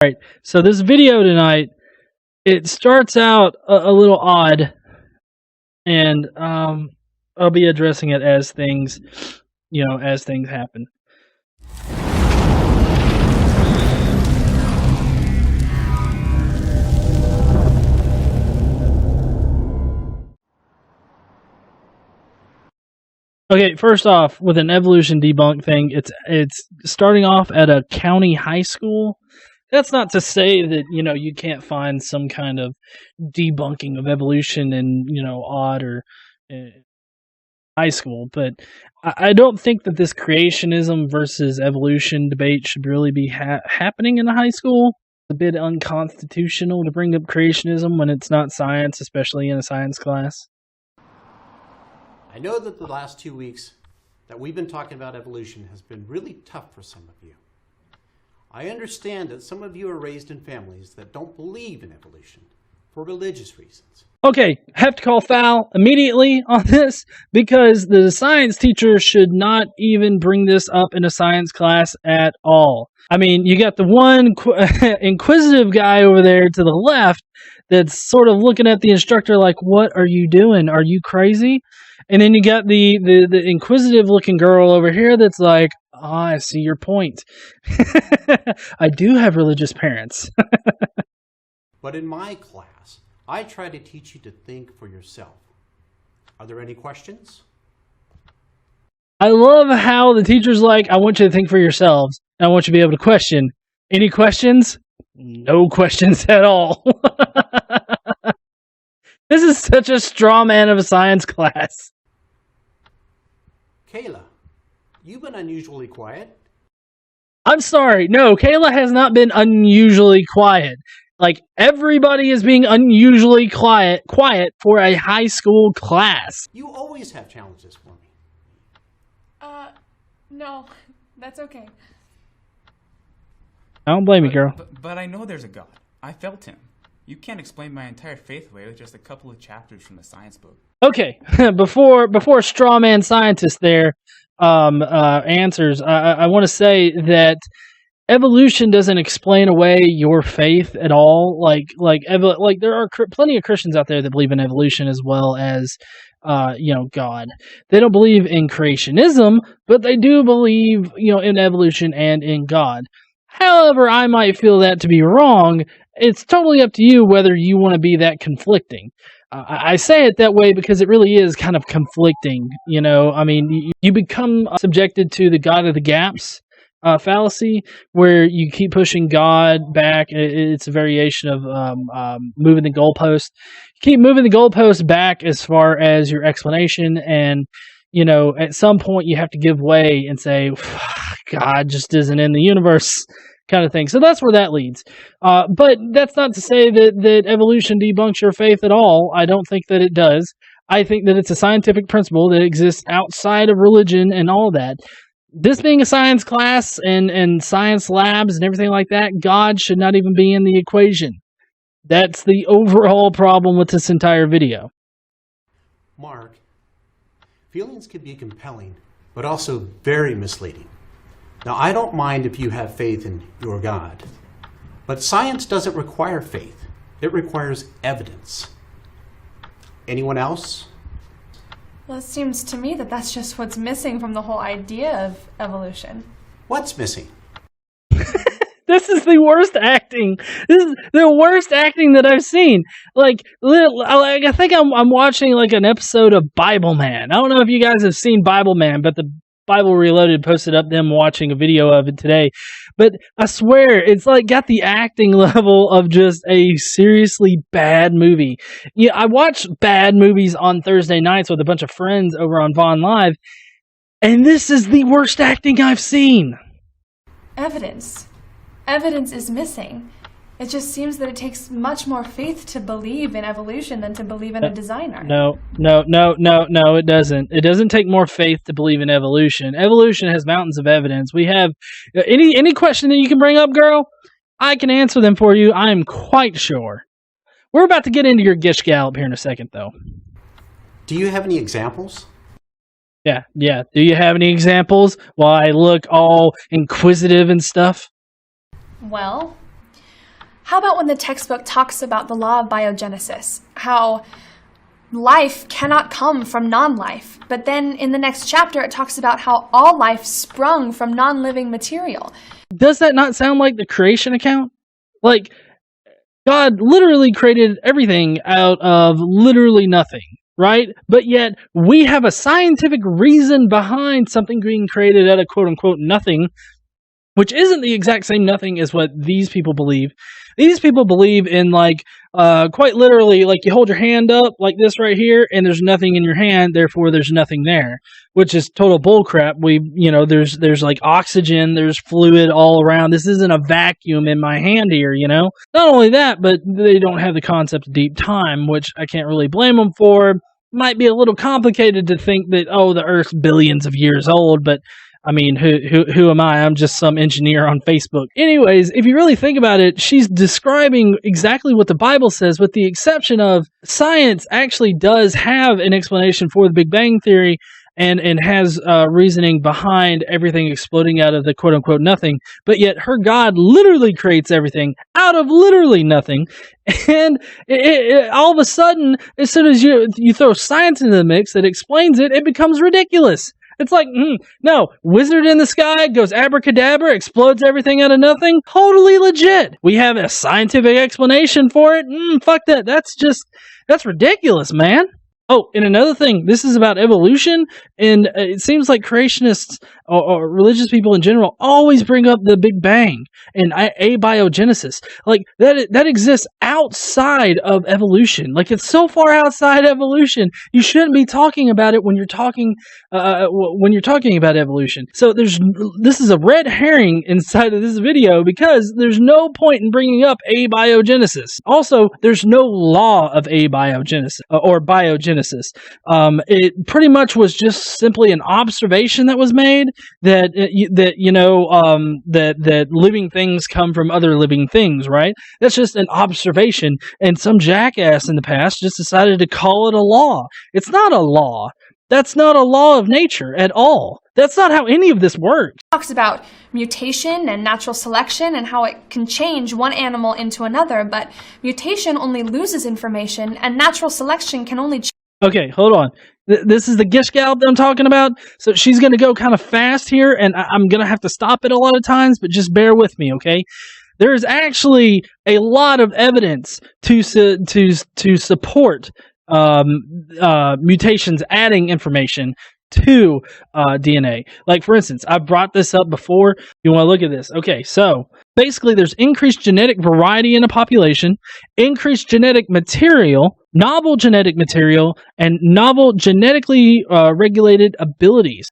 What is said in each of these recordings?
Right. So this video tonight, it starts out a little odd, and I'll be addressing it as things, as things happen. Okay, first off, with an evolution debunk thing, it's starting off at a county high school. That's not to say that, you can't find some kind of debunking of evolution in, odd or high school, but I don't think that this creationism versus evolution debate should really be happening in a high school. It's a bit unconstitutional to bring up creationism when it's not science, especially in a science class. I know that the last 2 weeks that we've been talking about evolution has been really tough for some of you. I understand that some of you are raised in families that don't believe in evolution for religious reasons. Okay, have to call foul immediately on this because the science teacher should not even bring this up in a science class at all. I mean, you got the one inquisitive guy over there to the left that's sort of looking at the instructor like, what are you doing? Are you crazy? And then you got the inquisitive-looking girl over here that's like, I see your point. I do have religious parents. But in my class, I try to teach you to think for yourself. Are there any questions? I love how the teacher's like, I want you to think for yourselves. And I want you to be able to question. Any questions? No questions at all. This is such a straw man of a science class. Kayla, you've been unusually quiet. I'm sorry. No, Kayla has not been unusually quiet. Like, everybody is being unusually quiet for a high school class. You always have challenges for me. No, that's okay. I don't blame you, girl. But I know there's a God. I felt him. You can't explain my entire faith away with just a couple of chapters from the science book. Okay, before straw man scientist there answers, I want to say that evolution doesn't explain away your faith at all. Like there are plenty of Christians out there that believe in evolution as well as God. They don't believe in creationism, but they do believe in evolution and in God. However, I might feel that to be wrong. It's totally up to you whether you want to be that conflicting. I say it that way because it really is kind of conflicting. I mean, you become subjected to the God of the gaps fallacy, where you keep pushing God back. It's a variation of moving the goalpost. You keep moving the goalpost back as far as your explanation, and at some point you have to give way and say, God just isn't in the universe, kind of thing. So that's where that leads. But that's not to say that evolution debunks your faith at all. I don't think that it does. I think that it's a scientific principle that exists outside of religion and all that. This being a science class and science labs and everything like that, God should not even be in the equation. That's the overall problem with this entire video. Mark, feelings can be compelling, but also very misleading. Now, I don't mind if you have faith in your God, but science doesn't require faith. It requires evidence. Anyone else? Well, it seems to me that that's just what's missing from the whole idea of evolution. What's missing? This is the worst acting. This is the worst acting that I've seen. Like I think I'm watching like an episode of Bible Man. I don't know if you guys have seen Bible Man, but the Bible Reloaded posted up them watching a video of it today. But I swear, it's like got the acting level of just a seriously bad movie. Yeah, I watch bad movies on Thursday nights with a bunch of friends over on Vaughn Live, and this is the worst acting I've seen. Evidence. Evidence is missing. It just seems that it takes much more faith to believe in evolution than to believe in a designer. No, it doesn't. It doesn't take more faith to believe in evolution. Evolution has mountains of evidence. We have any question that you can bring up, girl, I can answer them for you. I'm quite sure. We're about to get into your gish gallop here in a second, though. Do you have any examples? Yeah. Do you have any examples while I look all inquisitive and stuff? Well, How about when the textbook talks about the law of biogenesis, how life cannot come from non-life, but then in the next chapter it talks about how all life sprung from non-living material. Does that not sound like the creation account? Like, God literally created everything out of literally nothing, right? But yet, we have a scientific reason behind something being created out of quote-unquote nothing, which isn't the exact same nothing as what these people believe. These people believe in, like, quite literally, like, you hold your hand up like this right here, and there's nothing in your hand, therefore there's nothing there, which is total bullcrap. There's like oxygen, there's fluid all around. This isn't a vacuum in my hand here, Not only that, but they don't have the concept of deep time, which I can't really blame them for. Might be a little complicated to think that, the Earth's billions of years old, but I mean, who am I? I'm just some engineer on Facebook. Anyways, if you really think about it, she's describing exactly what the Bible says, with the exception of science actually does have an explanation for the Big Bang Theory and has reasoning behind everything exploding out of the quote-unquote nothing, but yet her God literally creates everything out of literally nothing, and all of a sudden, as soon as you throw science into the mix that explains it, it becomes ridiculous. It's like, no, wizard in the sky goes abracadabra, explodes everything out of nothing. Totally legit. We have a scientific explanation for it. Fuck that. That's ridiculous, man. Oh, and another thing, this is about evolution, and it seems like creationists or religious people in general always bring up the Big Bang and abiogenesis. Like, that exists outside of evolution. Like, it's so far outside evolution, you shouldn't be talking about it when you're talking about evolution. So this is a red herring inside of this video, because there's no point in bringing up abiogenesis. Also, there's no law of abiogenesis or biogenesis. It pretty much was just simply an observation that was made that living things come from other living things, right? That's just an observation, and some jackass in the past just decided to call it a law. It's not a law. That's not a law of nature at all. That's not how any of this works. It talks about mutation and natural selection and how it can change one animal into another, but mutation only loses information, and natural selection can only Okay, hold on. This is the gish gallop that I'm talking about. So she's going to go kind of fast here, and I'm going to have to stop it a lot of times, but just bear with me, okay? There is actually a lot of evidence to support mutations adding information to DNA. Like, for instance, I brought this up before. You want to look at this. Okay, so basically there's increased genetic variety in a population, increased genetic material, novel genetic material, and novel genetically regulated abilities.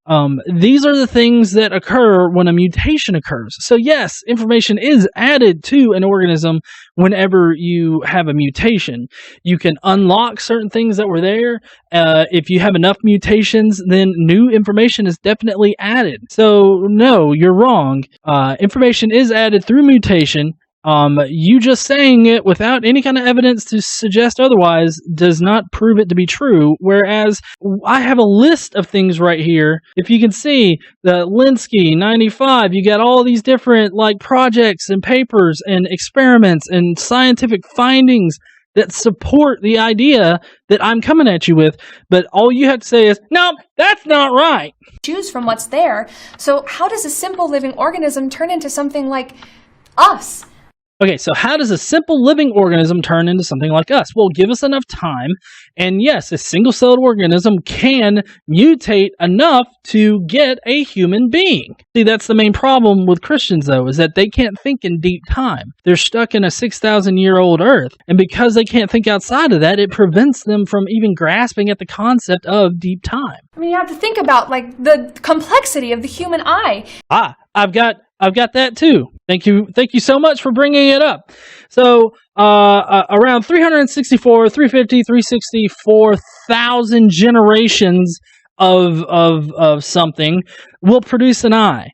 These are the things that occur when a mutation occurs. So yes, information is added to an organism whenever you have a mutation. You can unlock certain things that were there. If you have enough mutations, then new information is definitely added. So no, you're wrong. Information is added through mutation. You just saying it without any kind of evidence to suggest otherwise does not prove it to be true, whereas I have a list of things right here. If you can see, the Linsky 95, you got all these different projects and papers and experiments and scientific findings that support the idea that I'm coming at you with, but all you have to say is, no, that's not right. Choose from what's there. So how does a simple living organism turn into something like us? Okay, so how does a simple living organism turn into something like us? Well, give us enough time, and yes, a single-celled organism can mutate enough to get a human being. See, that's the main problem with Christians, though, is that they can't think in deep time. They're stuck in a 6,000-year-old Earth, and because they can't think outside of that, it prevents them from even grasping at the concept of deep time. I mean, you have to think about, the complexity of the human eye. I've got that too. Thank you so much for bringing it up. So, around 364, 350, 364,000 generations of something will produce an eye.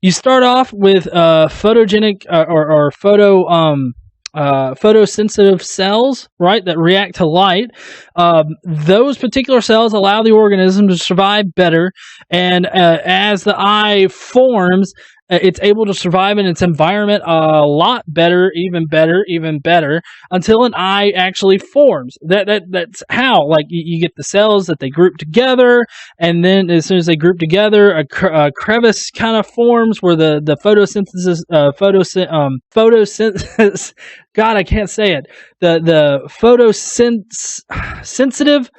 You start off with photogenic or photosensitive cells, right, that react to light. Those particular cells allow the organism to survive better, and as the eye forms, It's able to survive in its environment a lot better, even better, until an eye actually forms. That's how. Like, you get the cells that they group together, and then as soon as they group together, a crevice kind of forms where the photosynthesis, God, I can't say it. The sensitive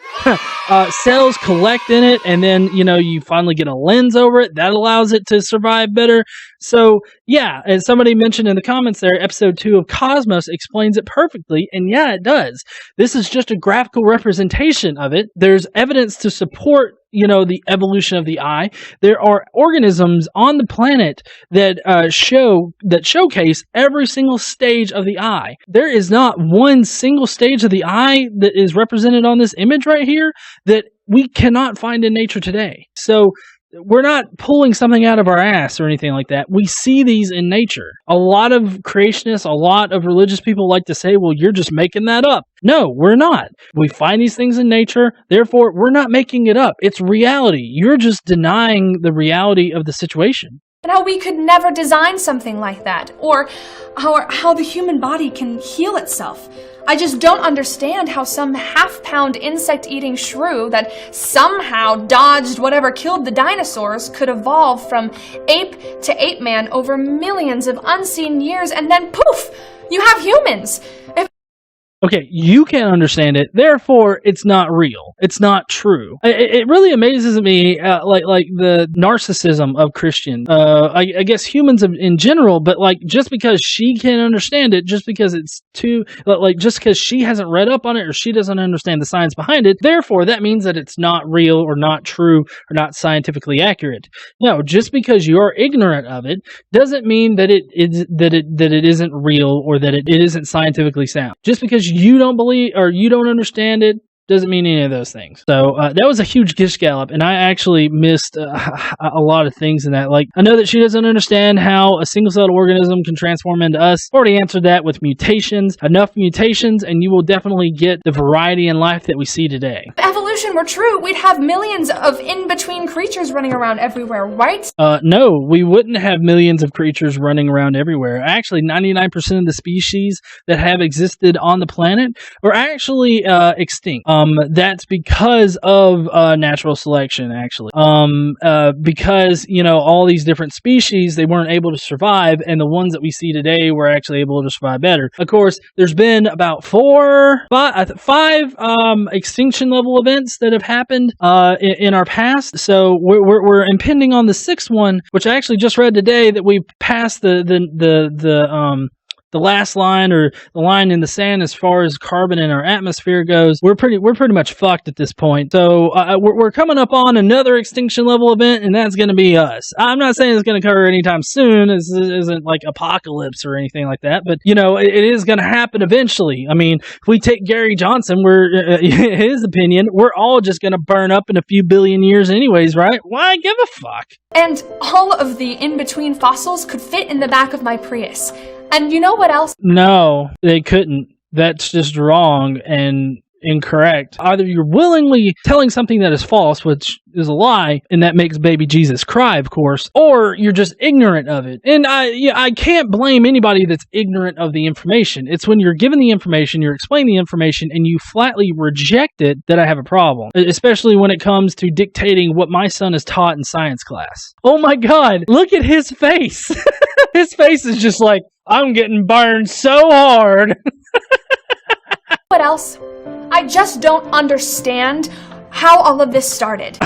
cells collect in it, and then you finally get a lens over it that allows it to survive better. So yeah, as somebody mentioned in the comments there, episode 2 of Cosmos explains it perfectly, and yeah, it does. This is just a graphical representation of it. There's evidence to support the evolution of the eye. There are organisms on the planet that showcase every single stage of the eye. There is not one single stage of the eye that is represented on this image right here that we cannot find in nature today. So we're not pulling something out of our ass or anything like that. We see these in nature. A lot of creationists, a lot of religious people like to say, well, you're just making that up. No, we're not. We find these things in nature. Therefore, we're not making it up. It's reality. You're just denying the reality of the situation. And how we could never design something like that, or how the human body can heal itself. I just don't understand how some half-pound insect-eating shrew that somehow dodged whatever killed the dinosaurs could evolve from ape to ape-man over millions of unseen years, and then poof, you have humans. Okay, you can't understand it, therefore it's not real. It's not true. It really amazes me, like the narcissism of Christians. I guess humans in general, but like just because she can't understand it, just because it's just because she hasn't read up on it or she doesn't understand the science behind it, therefore that means that it's not real or not true or not scientifically accurate. No, just because you're ignorant of it doesn't mean that it isn't real or that it isn't scientifically sound. Just because you don't believe or you don't understand it doesn't mean any of those things. So that was a huge gish gallop, and I actually missed a lot of things in that. Like, I know that she doesn't understand how a single-celled organism can transform into us. Already answered that with mutations. Enough mutations, and you will definitely get the variety in life that we see today. If evolution were true, we'd have millions of in-between creatures running around everywhere, right? No, we wouldn't have millions of creatures running around everywhere. Actually, 99% of the species that have existed on the planet are actually extinct. That's because of natural selection, actually. Because, all these different species, they weren't able to survive, and the ones that we see today were actually able to survive better. Of course, there's been about 5 extinction level events that have happened in our past, so we're impending on the 6th one, which I actually just read today that we passed the last line, or the line in the sand as far as carbon in our atmosphere goes. We're pretty much fucked at this point. So we're coming up on another extinction level event, and that's going to be us. I'm not saying it's going to occur anytime soon. This isn't like apocalypse or anything like that, but it is going to happen eventually. I mean, if we take Gary Johnson, his opinion, we're all just going to burn up in a few billion years anyways, right? Why give a fuck? And all of the in-between fossils could fit in the back of my Prius. And you know what else? No, they couldn't. That's just wrong and incorrect. Either you're willingly telling something that is false, which is a lie, and that makes baby Jesus cry, of course, or you're just ignorant of it. And I can't blame anybody that's ignorant of the information. It's when you're given the information, you're explaining the information, and you flatly reject it that I have a problem. Especially when it comes to dictating what my son is taught in science class. Oh my God, look at his face. His face is just like, I'm getting burned so hard. What else? I just don't understand how all of this started.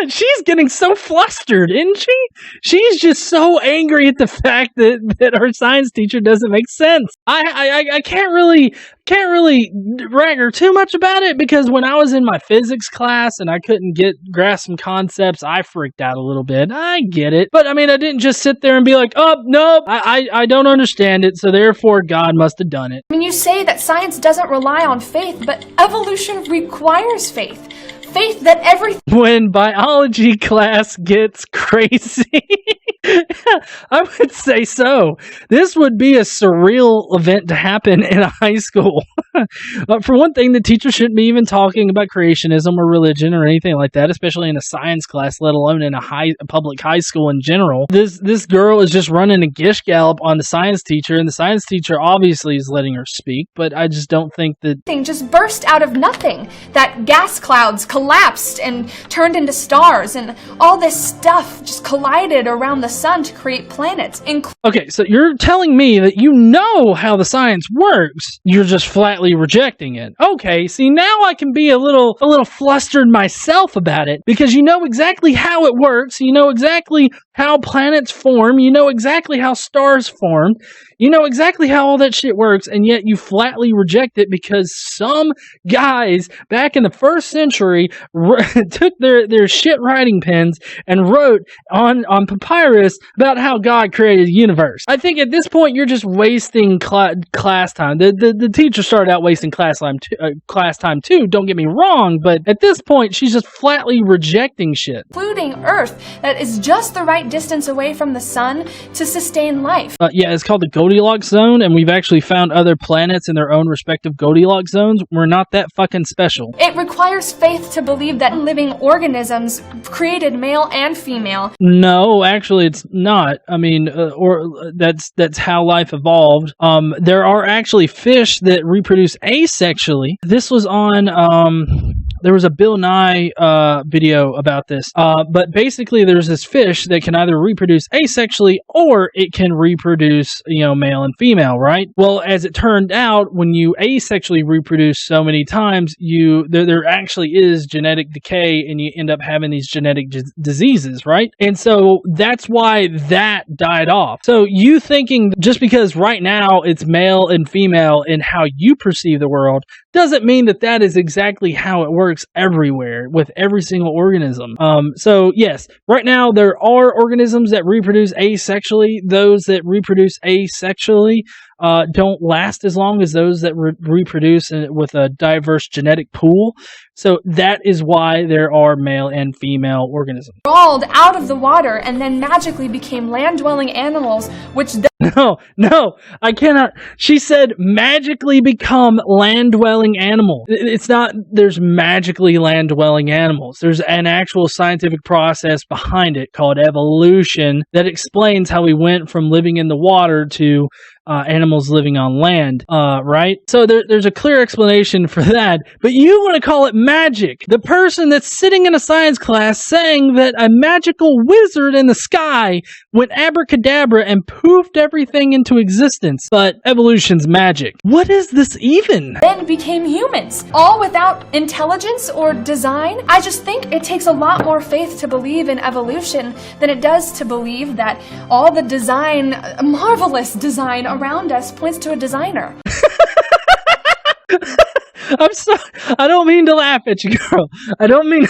She's getting so flustered, isn't she? She's just so angry at the fact that her science teacher doesn't make sense. I can't really rag her too much about it, because when I was in my physics class and I couldn't grasp some concepts, I freaked out a little bit. I get it. But I mean, I didn't just sit there and be like, oh, no, I don't understand it, so therefore God must have done it. I mean, you say that science doesn't rely on faith, but evolution requires faith. Faith that everything... When biology class gets crazy. I would say so. This would be a surreal event to happen in a high school. For one thing, the teacher shouldn't be even talking about creationism or religion or anything like that, especially in a science class, let alone in a public high school in general. This girl is just running a gish gallop on the science teacher, and the science teacher obviously is letting her speak, but I just don't think that... Thing just burst out of nothing. That gas clouds collapsed and turned into stars, and all this stuff just collided around the sun to create planets. Okay, so you're telling me that you know how the science works, you're just flatly rejecting it. Okay, see, now I can be a little flustered myself about it, because you know exactly how it works, you know exactly how planets form, you know exactly how stars form, you know exactly how all that shit works, and yet you flatly reject it because some guys back in the first century took their shit writing pens and wrote on papyrus about how God created the universe. I think at this point you're just wasting class time. The teacher started out wasting class time too, don't get me wrong, but at this point she's just flatly rejecting shit. Including Earth, that is just the right distance away from the sun to sustain life. Yeah, it's called the Goldilocks zone, and we've actually found other planets in their own respective Goldilocks zones. We're not that fucking special. It requires faith to believe that living organisms created male and female. No, actually it's not. I mean, that's how life evolved. There are actually fish that reproduce asexually. This was on there was a Bill Nye video about this. But basically there's this fish that can either reproduce asexually or it can reproduce, male and female, right? Well, as it turned out, when you asexually reproduce so many times, there actually is genetic decay and you end up having these genetic diseases, right? And so that's why that died off. So you thinking just because right now it's male and female in how you perceive the world doesn't mean that is exactly how it works everywhere with every single organism. So yes, right now there are organisms that reproduce asexually. Those that reproduce asexually don't last as long as those that reproduce with a diverse genetic pool. So that is why there are male and female organisms. Crawled out of the water and then magically became land-dwelling animals, which... No, I cannot. She said magically become land-dwelling animal. It's not there's magically land-dwelling animals. There's an actual scientific process behind it called evolution that explains how we went from living in the water to animals living on land, right? So there's a clear explanation for that, but you want to call it magic. The person that's sitting in a science class saying that a magical wizard in the sky went abracadabra and poofed everything into existence, but evolution's magic. What is this even? Then became humans, all without intelligence or design. I just think it takes a lot more faith to believe in evolution than it does to believe that all the design, marvelous design around us points to a designer. I'm sorry. I don't mean to laugh at you, girl. I don't mean...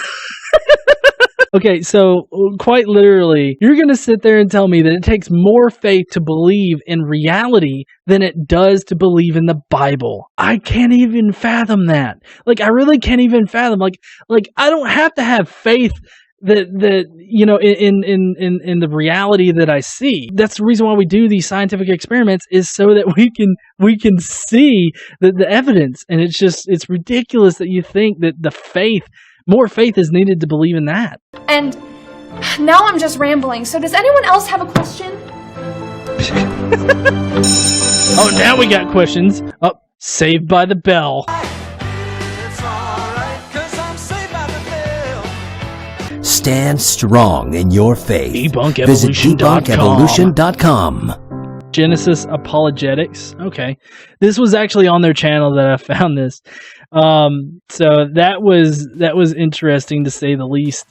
Okay, so quite literally, you're going to sit there and tell me that it takes more faith to believe in reality than it does to believe in the Bible. I can't even fathom that. Like, I really can't even fathom. Like I don't have to have faith that in the reality that I see. That's the reason why we do these scientific experiments, is so that we can see the evidence. And it's ridiculous that you think that more faith is needed to believe in that. And now I'm just rambling. So does anyone else have a question? Oh, now we got questions. Oh, Saved by the Bell. Stand strong in your faith. Debunkevolution.com. Visit debunkevolution.com. Genesis Apologetics. Okay. This was actually on their channel that I found this. So that was interesting to say the least.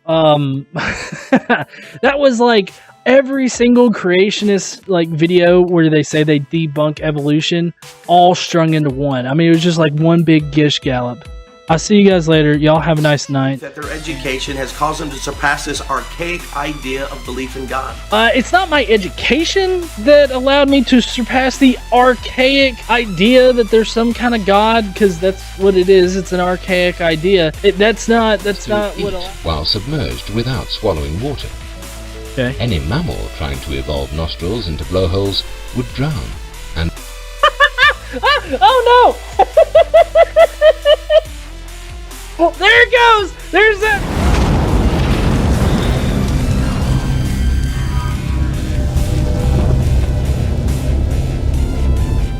That was like every single creationist video where they say they debunk evolution all strung into one. I mean, it was just like one big gish gallop. I'll see you guys later. Y'all have a nice night. That their education has caused them to surpass this archaic idea of belief in God. It's not my education that allowed me to surpass the archaic idea that there's some kind of God, because that's what it is. It's an archaic idea. That's not what. While submerged without swallowing water. Okay. Any mammal trying to evolve nostrils into blowholes would drown. And Oh no! Oh, there it goes! There's that.